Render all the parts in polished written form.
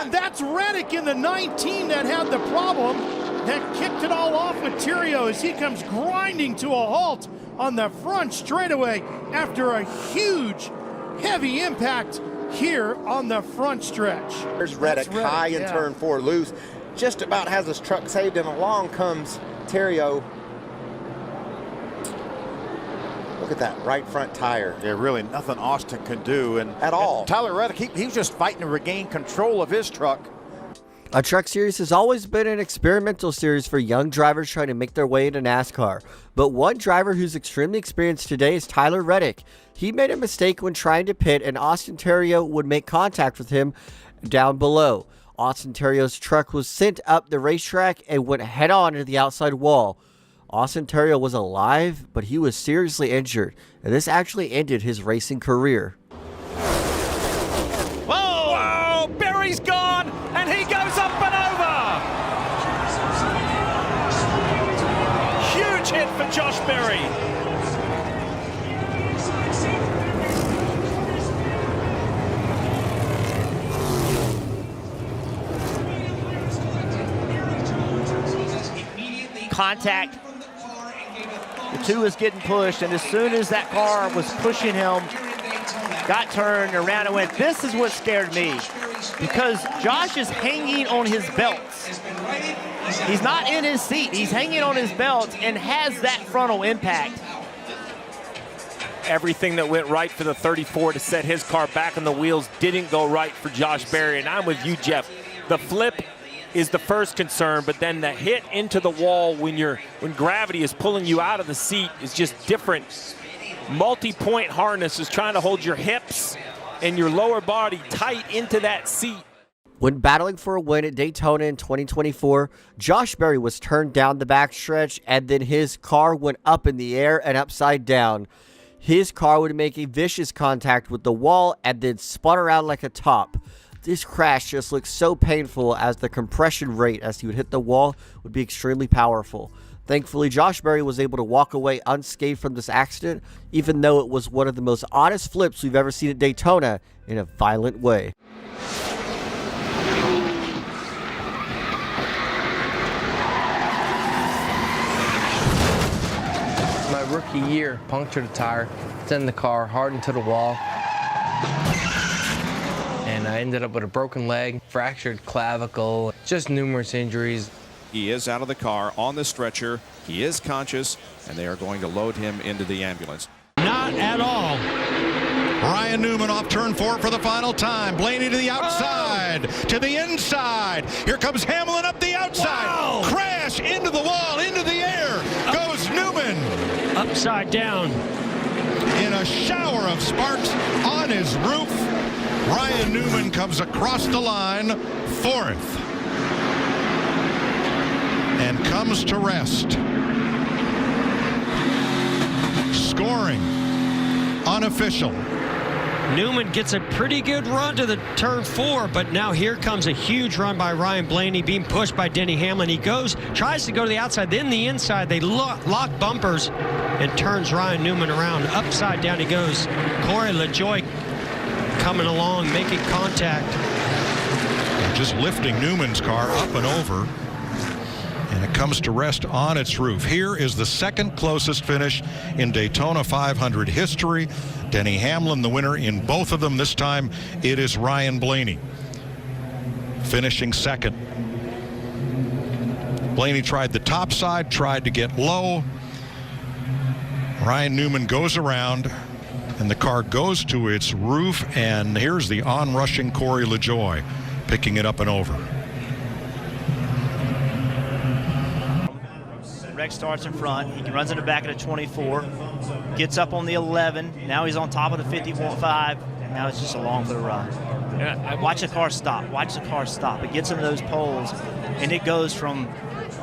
And that's Reddick in the 19 that had the problem, that kicked it all off with Theriault as he comes grinding to a halt on the front straightaway after a huge, heavy impact here on the front stretch. There's Reddick high in turn 4, loose. Just about has his truck saved, and along comes Theriault. Look at that right front tire. Yeah, really nothing Austin can do. At all. Tyler Reddick, he was just fighting to regain control of his truck. A truck series has always been an experimental series for young drivers trying to make their way into NASCAR. But one driver who's extremely experienced today is Tyler Reddick. He made a mistake when trying to pit, and Austin Theriault would make contact with him down below. Austin Theriault's truck was sent up the racetrack and went head-on into the outside wall. Austin Theriault was alive, but he was seriously injured, and this actually ended his racing career. Whoa! Whoa! Berry's gone, and he goes up and over! Huge hit for Josh Berry. Contact. The 2 is getting pushed, and as soon as that car was pushing him, got turned around and went. This is what scared me, because Josh is hanging on his belts. He's not in his seat. He's hanging on his belts and has that frontal impact. Everything that went right for the 34 to set his car back on the wheels didn't go right for Josh Berry, and I'm with you, Jeff. The flip is the first concern, but then the hit into the wall when gravity is pulling you out of the seat is just different. Multi-point harness is trying to hold your hips and your lower body tight into that seat. When battling for a win at Daytona in 2024, Josh Berry was turned down the backstretch, and then his car went up in the air and upside down. His car would make a vicious contact with the wall and then spun around like a top. This crash just looks so painful, as the compression rate as he would hit the wall would be extremely powerful. Thankfully, Josh Berry was able to walk away unscathed from this accident, even though it was one of the most honest flips we've ever seen at Daytona in a violent way. My rookie year, punctured a tire, sent the car hard into the wall. And I ended up with a broken leg, fractured clavicle, just numerous injuries. He is out of the car on the stretcher. He is conscious, and they are going to load him into the ambulance. Not at all. Ryan Newman off turn 4 for the final time. Blaney to the outside, to the inside. Here comes Hamlin up the outside. Wow. Crash into the wall, into the air. Goes Newman. Upside down. In a shower of sparks on his roof. Ryan Newman comes across the line, 4th. And comes to rest. Scoring. Unofficial. Newman gets a pretty good run to the turn 4, but now here comes a huge run by Ryan Blaney, being pushed by Denny Hamlin. He tries to go to the outside, then the inside. They lock bumpers and turns Ryan Newman around. Upside down he goes. Corey LaJoie coming along, making contact. Just lifting Newman's car up and over. And it comes to rest on its roof. Here is the second closest finish in Daytona 500 history. Denny Hamlin, the winner in both of them. This time it is Ryan Blaney finishing second. Blaney tried the top side, tried to get low. Ryan Newman goes around, and the car goes to its roof, and here's the onrushing Corey LaJoie picking it up and over. Rex starts in front. He runs in the back of the 24, gets up on the 11. Now he's on top of the 50.5. Now it's just along for the ride. Yeah, watch the car stop. Watch the car stop. It gets into those poles, and it goes from,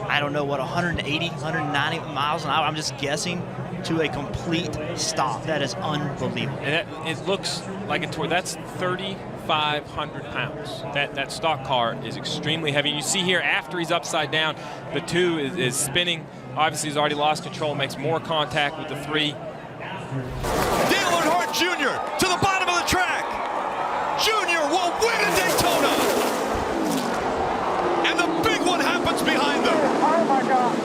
I don't know what, 180, 190 miles an hour, I'm just guessing, to a complete stop. That is unbelievable. And it looks like a tour. That's 3,500 pounds. That stock car is extremely heavy. You see here, after he's upside down, the 2 is spinning. Obviously, he's already lost control, makes more contact with the 3. Earnhardt Jr. to the bottom of the track. Jr. will win at Daytona. What's behind them? Oh my God.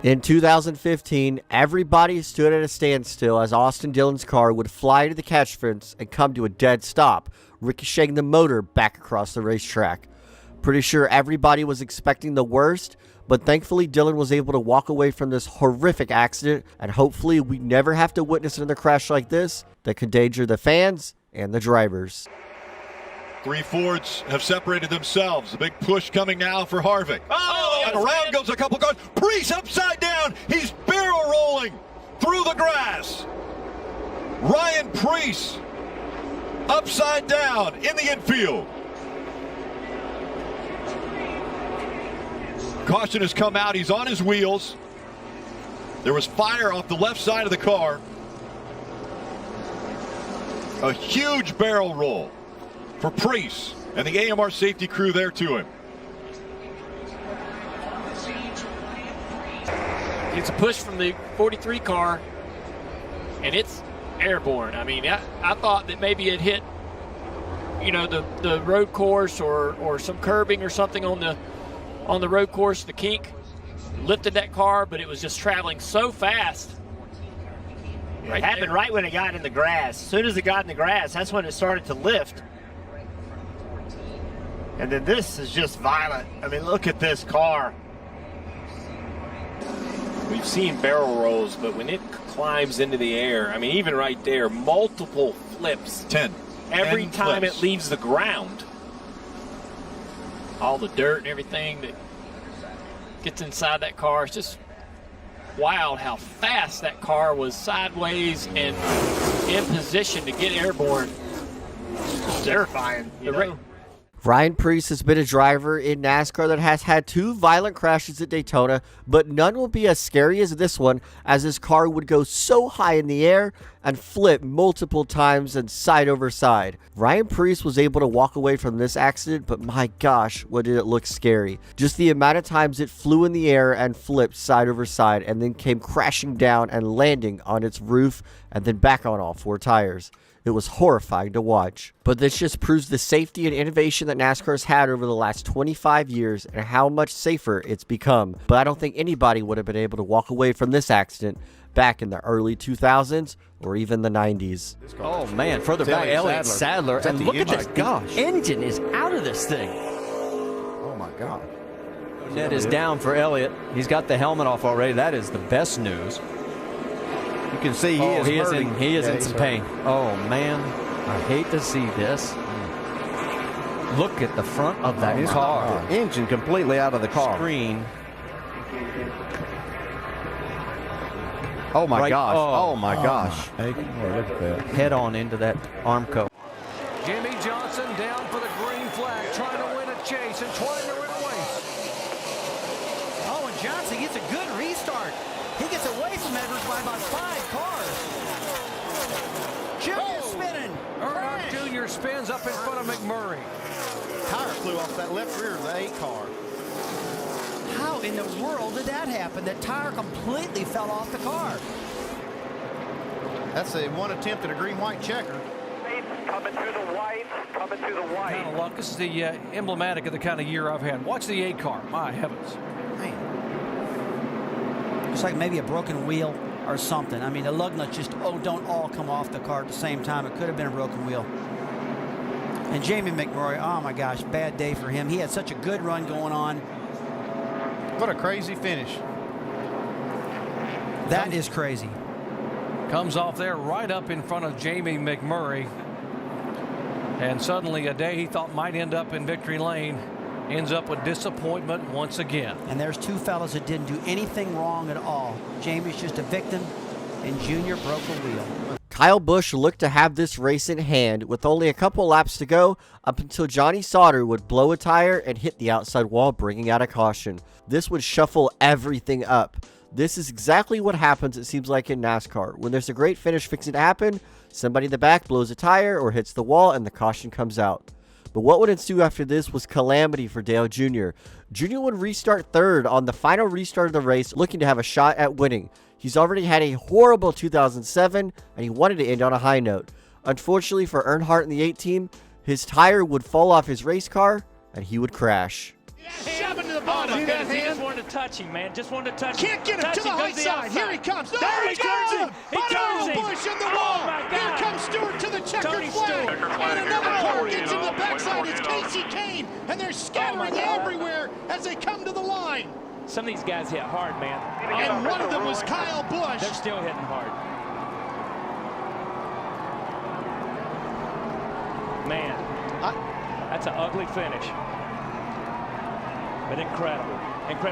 In 2015, everybody stood at a standstill as Austin Dillon's car would fly to the catch fence and come to a dead stop, ricocheting the motor back across the racetrack. Pretty sure everybody was expecting the worst, but thankfully Dillon was able to walk away from this horrific accident, and hopefully we never have to witness another crash like this that could endanger the fans and the drivers. Three Fords have separated themselves. A big push coming now for Harvick. Oh, and around goes a couple cars. Preece upside down. He's barrel rolling through the grass. Ryan Preece upside down in the infield. Caution has come out. He's on his wheels. There was fire off the left side of the car. A huge barrel roll for Preece and the AMR safety crew there to him. It's a push from the 43 car, and it's airborne. I mean, I thought that maybe it hit, you know, the road course or some curbing or something on the road course. The kink lifted that car, but it was just traveling so fast. It happened right when it got in the grass. As soon as it got in the grass, that's when it started to lift. And then this is just violent. I mean, look at this car. We've seen barrel rolls, but when it climbs into the air, I mean, even right there, multiple flips. 10. Every 10 time flips. it leaves the ground. All the dirt and everything that gets inside that car. It's just wild how fast that car was sideways and in position to get airborne. It's terrifying. Ryan Preece has been a driver in NASCAR that has had 2 violent crashes at Daytona, but none will be as scary as this one, as his car would go so high in the air and flip multiple times and side over side. Ryan Preece was able to walk away from this accident, but my gosh, what did it look scary. Just the amount of times it flew in the air and flipped side over side and then came crashing down and landing on its roof and then back on all 4 tires. It was horrifying to watch. But this just proves the safety and innovation that NASCAR has had over the last 25 years and how much safer it's become. But I don't think anybody would have been able to walk away from this accident back in the early 2000s or even the 90s. Oh man, further back, Elliott Sadler. And look at this. Gosh. Engine is out of this thing. Oh my God. Net is down for Elliott. He's got the helmet off already. That is the best news. You can see he is in some pain. Oh man, I hate to see this. Look at the front of that car. Engine completely out of the car. Screen. Oh my gosh. Oh, oh my gosh. Hey, look at that. Head on into that Armco. Jimmy Johnson down for the green flag, trying to win a chase and trying to win a race. Oh, and Johnson gets a good restart. He gets away from Edwards by about 5 cars. Junior spinning. Earnhardt Jr. spins up in front of McMurray. Tire flew off that left rear of the 8 car. How in the world did that happen? That tire completely fell off the car. That's a one attempt at a green-white checker. Coming through the white, coming through the white. Kind of luck. This is the emblematic of the kind of year I've had. Watch the 8 car. My heavens. Man. It's like maybe a broken wheel or something. I mean, the lug nuts just, don't all come off the car at the same time. It could have been a broken wheel. And Jamie McMurray, oh my gosh, bad day for him. He had such a good run going on. What a crazy finish. That is crazy. Comes off there right up in front of Jamie McMurray. And suddenly a day he thought might end up in victory lane ends up with disappointment once again. And there's 2 fellas that didn't do anything wrong at all. Jamie's just a victim, and Junior broke a wheel. Kyle Busch looked to have this race in hand with only a couple laps to go up until Johnny Sauter would blow a tire and hit the outside wall, bringing out a caution. This would shuffle everything up. This is exactly what happens, it seems like, in NASCAR. When there's a great finish fixing to happen, somebody in the back blows a tire or hits the wall and the caution comes out. But what would ensue after this was calamity for Dale Jr. Jr. would restart 3rd on the final restart of the race, looking to have a shot at winning. He's already had a horrible 2007, and he wanted to end on a high note. Unfortunately for Earnhardt and the 8 team, his tire would fall off his race car and he would crash. Shoving to the bottom. He just wanted to touch him, man. Just wanted to touch him. Can't get him to the high side. Here he comes. There he turns him. He turns him. Busch in the wall. Here comes Stewart to the checkered flag. And another car gets him the backside. It's Kasey Kahne. And they're scattering everywhere as they come to the line. Some of these guys hit hard, man. And one of them was Kyle Busch. They're still hitting hard. Man, that's an ugly finish. But incredible.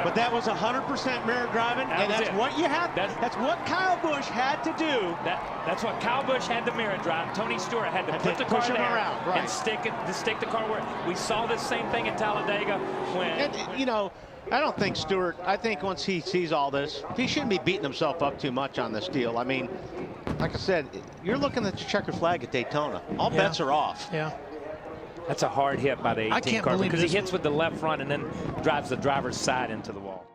But that was 100% mirror driving, and that's what you have. That's what Kyle Busch had to do. That's what Kyle Busch had to mirror drive. Tony Stewart had to put the car push him there around, right. and stick the car where we saw this same thing in Talladega when. And, you know, I don't think Stewart. I think once he sees all this, he shouldn't be beating himself up too much on this deal. I mean, like I said, you're looking at the checkered flag at Daytona. All bets are off. Yeah. That's a hard hit by the 18 car because he hits with the left front and then drives the driver's side into the wall.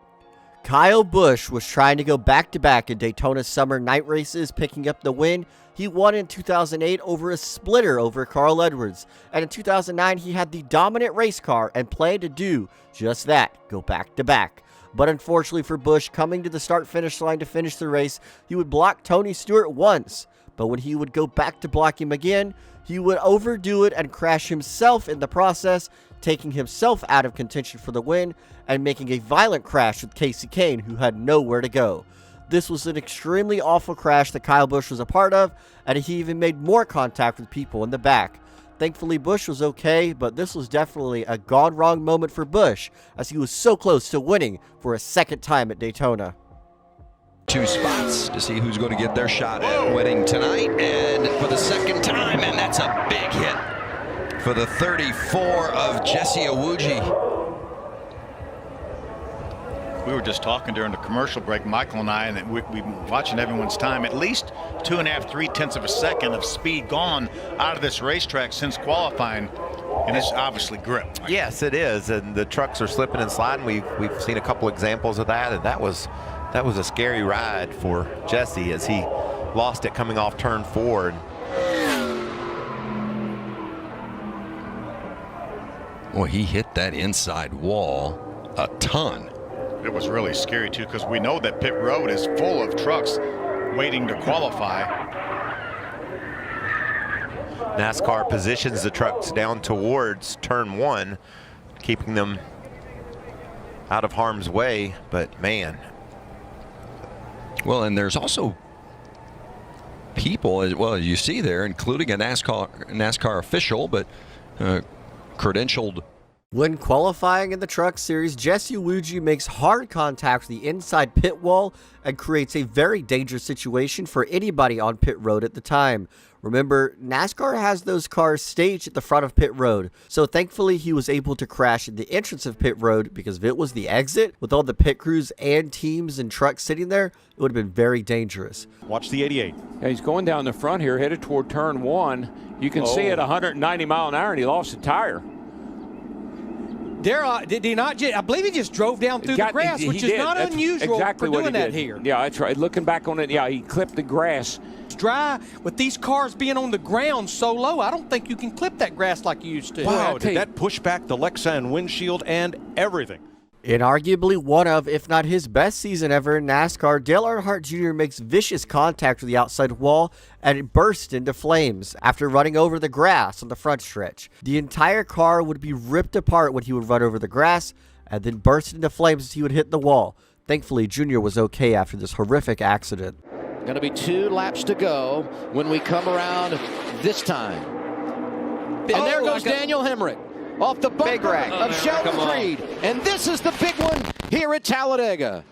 Kyle Busch was trying to go back-to-back in Daytona summer night races, picking up the win. He won in 2008 over a splitter over Carl Edwards. And in 2009, he had the dominant race car and planned to do just that, go back-to-back. But unfortunately for Busch, coming to the start-finish line to finish the race, he would block Tony Stewart once. But when he would go back to block him again, he would overdo it and crash himself in the process, taking himself out of contention for the win and making a violent crash with Kasey Kahne, who had nowhere to go. This was an extremely awful crash that Kyle Busch was a part of, and he even made more contact with people in the back. Thankfully, Busch was okay, but this was definitely a gone wrong moment for Busch, as he was so close to winning for a second time at Daytona. 2 spots to see who's going to get their shot at winning tonight, and for the second time, and that's a big hit for the 34 of Jesse Auji. We were just talking during the commercial break, Michael and I, and we've been watching everyone's time. At least 2.5, 3/10 of a second of speed gone out of this racetrack since qualifying, and it's obviously grip. Yes, it is, and the trucks are slipping and sliding. We've seen a couple examples of that, and that was a scary ride for Jesse as he lost it coming off turn 4. Well, he hit that inside wall a ton. It was really scary too, because we know that pit road is full of trucks waiting to qualify. NASCAR positions the trucks down towards turn 1, keeping them out of harm's way, but man. Well, and there's also people, as well as you see there, including a NASCAR official, but credentialed. When qualifying in the Truck Series, Jesse Auji makes hard contact with the inside pit wall and creates a very dangerous situation for anybody on pit road at the time. Remember, NASCAR has those cars staged at the front of pit road, so thankfully he was able to crash at the entrance of pit road, because if it was the exit, with all the pit crews and teams and trucks sitting there, it would have been very dangerous. Watch the 88. Yeah, he's going down the front here, headed toward turn 1. You can see at 190 mile an hour, and he lost a tire. Did he not? I believe he just drove down through the grass, which is not unusual for doing that here. Yeah, that's right. Looking back on it, yeah, he clipped the grass. It's dry with these cars being on the ground so low. I don't think you can clip that grass like you used to. Wow, did that push back the Lexan windshield and everything? In arguably one of, if not his best season ever in NASCAR, Dale Earnhardt Jr. makes vicious contact with the outside wall and it bursts into flames after running over the grass on the front stretch. The entire car would be ripped apart when he would run over the grass and then burst into flames as he would hit the wall. Thankfully, Jr. was okay after this horrific accident. Going to be 2 laps to go when we come around this time. And there goes Daniel Hemrick. Off the bumper of Sheldon Creed. And this is the big one here at Talladega.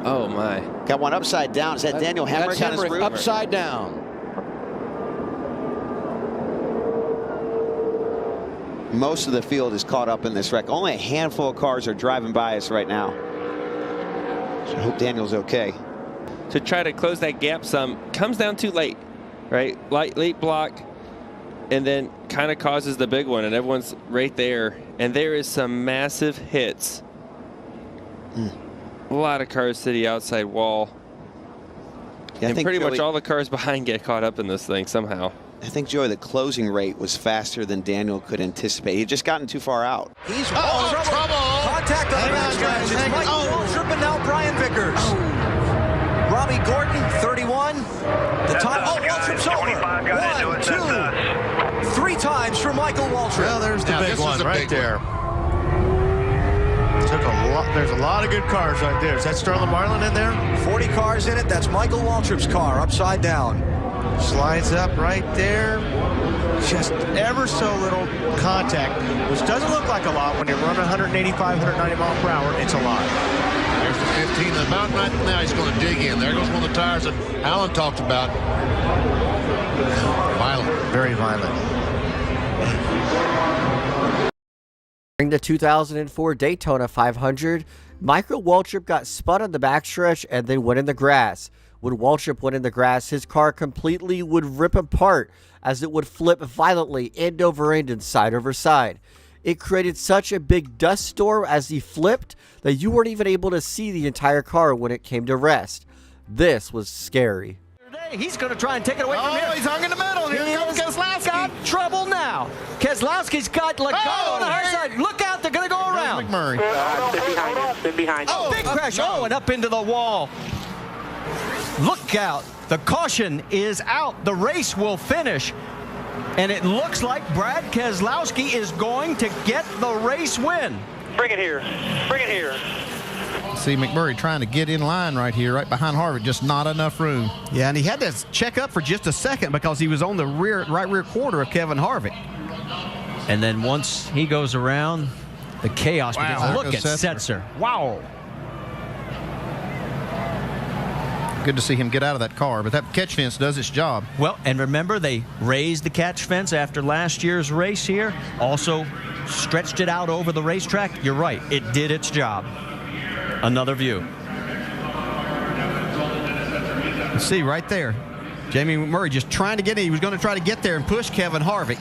Oh, my. Got one upside down. Is that Daniel Hemrick on his roof? Upside down. Most of the field is caught up in this wreck. Only a handful of cars are driving by us right now. So I hope Daniel's okay. To try to close that gap some, comes down too late, right? Late block. And then kind of causes the big one, and everyone's right there. And there is some massive hits. A lot of cars to the outside wall. Yeah, and pretty much all the cars behind get caught up in this thing somehow. I think, Joey, the closing rate was faster than Daniel could anticipate. He had just gotten too far out. He's trouble. Contact on the backstretch. It's Mike Waltrip and now Brian Vickers. Robbie Gordon, 31. The time. Waltrip's over. 1, 2, 3 times for Michael Waltrip. Well, there's the big one right there. There's a lot of good cars right there. Is that Sterling Marlin in there? 40 cars in it. That's Michael Waltrip's car, upside down. Slides up right there. Just ever so little contact, which doesn't look like a lot when you're running 185, 190 mile per hour. It's a lot. There's the 15. The mountain right now, he's going to dig in. There goes one of the tires that Alan talked about. Violent. Very violent. During the 2004 Daytona 500, Michael Waltrip got spun on the backstretch and then went in the grass. When Waltrip went in the grass, his car completely would rip apart as it would flip violently end over end and side over side. It created such a big dust storm as he flipped that you weren't even able to see the entire car when it came to rest. This was scary. He's going to try and take it away from here. He's hung in the middle. Here comes Keselowski. Got trouble now. Keselowski's got on the hard side. Look out, they're going to go around. McMurray. Been behind. Oh, big crash. Oh, and up into the wall. Look out. The caution is out. The race will finish. And it looks like Brad Keselowski is going to get the race win. Bring it here. Bring it here. See McMurray trying to get in line right here, right behind Harvick. Just not enough room. Yeah, and he had to check up for just a second because he was on the right rear quarter of Kevin Harvick. And then once he goes around, the chaos begins. Look at Setzer. Wow. Good to see him get out of that car, but that catch fence does its job. Well, and remember, they raised the catch fence after last year's race here. Also stretched it out over the racetrack. You're right. It did its job. Another view. See right there, Jamie McMurray just trying to get in. He was going to try to get there and push Kevin Harvick.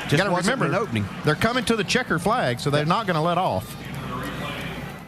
Just got to remember, an opening. They're coming to the checker flag, so they're not going to let off.